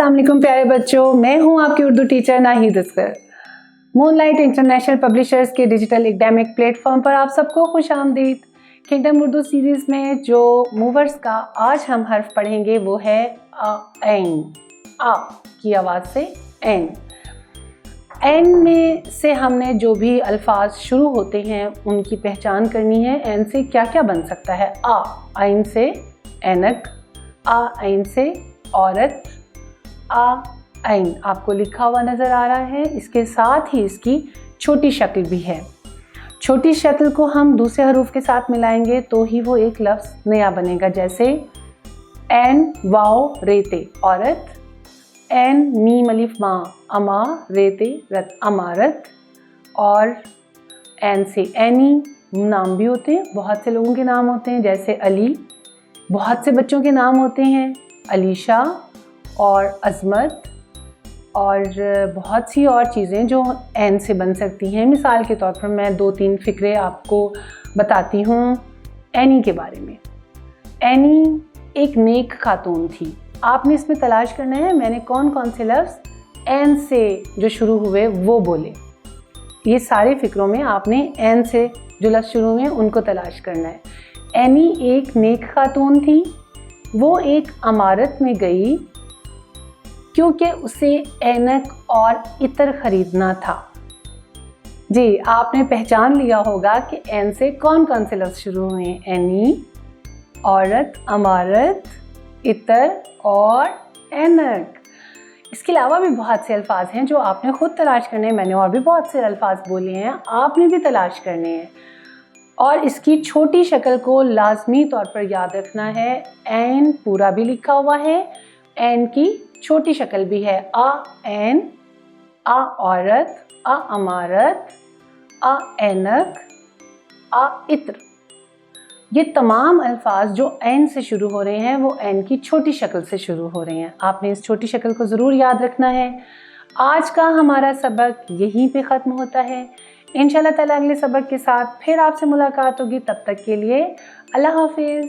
अस्सलाम वालेकुम प्यारे बच्चों, मैं हूं आपकी Urdu teacher Nahid Asghar. Moonlight international publishers के डिजिटल एकेडमिक प्लेटफॉर्म पर आप सबको खुश आमदीद। किंगडम उर्दू सीरीज़ में जो मूवर्स का आज हम हर्फ पढ़ेंगे वो है ऐन। आ की आवाज़ से ऐन। ऐन में से हमने जो भी अल्फाज शुरू होते हैं उनकी पहचान करनी है। ऐन से क्या क्या बन सकता है। आइन से ऐनक, आइन से औरत, आइन आपको लिखा हुआ नज़र आ रहा है। इसके साथ ही इसकी छोटी शक्ल भी है। छोटी शक्ल को हम दूसरे हरूफ के साथ मिलाएंगे तो ही वो एक लफ्ज़ नया बनेगा। जैसे ऐन वाओ रेते औरत, ऐन मीम अलिफ माँ अमा रेते रत अमारत। और ऐन से ऐनी नाम भी होते हैं, बहुत से लोगों के नाम होते हैं। जैसे अली, बहुत से बच्चों के नाम होते हैं अलीशा और अज़मत, और बहुत सी और चीज़ें जो ऐन से बन सकती हैं। मिसाल के तौर पर मैं 2-3 फ़िक्रे आपको बताती हूँ ऐनी के बारे में। ऐनी एक नेक खातून थी। आपने इसमें तलाश करना है मैंने कौन कौन से लफ्ज़ ऐन से जो शुरू हुए वो बोले। ये सारे फ़िक्रों में आपने ऐन से जो लफ्ज़ शुरू हुए उनको तलाश करना है। ऐनी एक नेक खातून थी। वो एक अमारत में गई क्योंकि उसे ऐनक और इत्र ख़रीदना था। जी, आपने पहचान लिया होगा कि ऐन से कौन कौन से लफ्ज़ शुरू हुए हैं। ऐनी, औरत, अमारत, इत्र और ऐनक। इसके अलावा भी बहुत से अल्फाज हैं जो आपने ख़ुद तलाश करने हैं। मैंने और भी बहुत से अल्फाज बोले हैं, आपने भी तलाश करने हैं। और इसकी छोटी शक्ल को लाजमी तौर पर याद रखना है। ऐन पूरा भी लिखा हुआ है, ऐन की छोटी शक्ल भी है। ऐन, औरत, अमारत, ऐनक, इत्र। ये तमाम अल्फाज जो ऐन से शुरू हो रहे हैं वो ऐन की छोटी शक्ल से शुरू हो रहे हैं। आपने इस छोटी शक्ल को ज़रूर याद रखना है। आज का हमारा सबक यहीं पे ख़त्म होता है। इंशाल्लाह ताला अगले सबक के साथ फिर आपसे मुलाकात होगी। तब तक के लिए अल्लाह हाफिज़।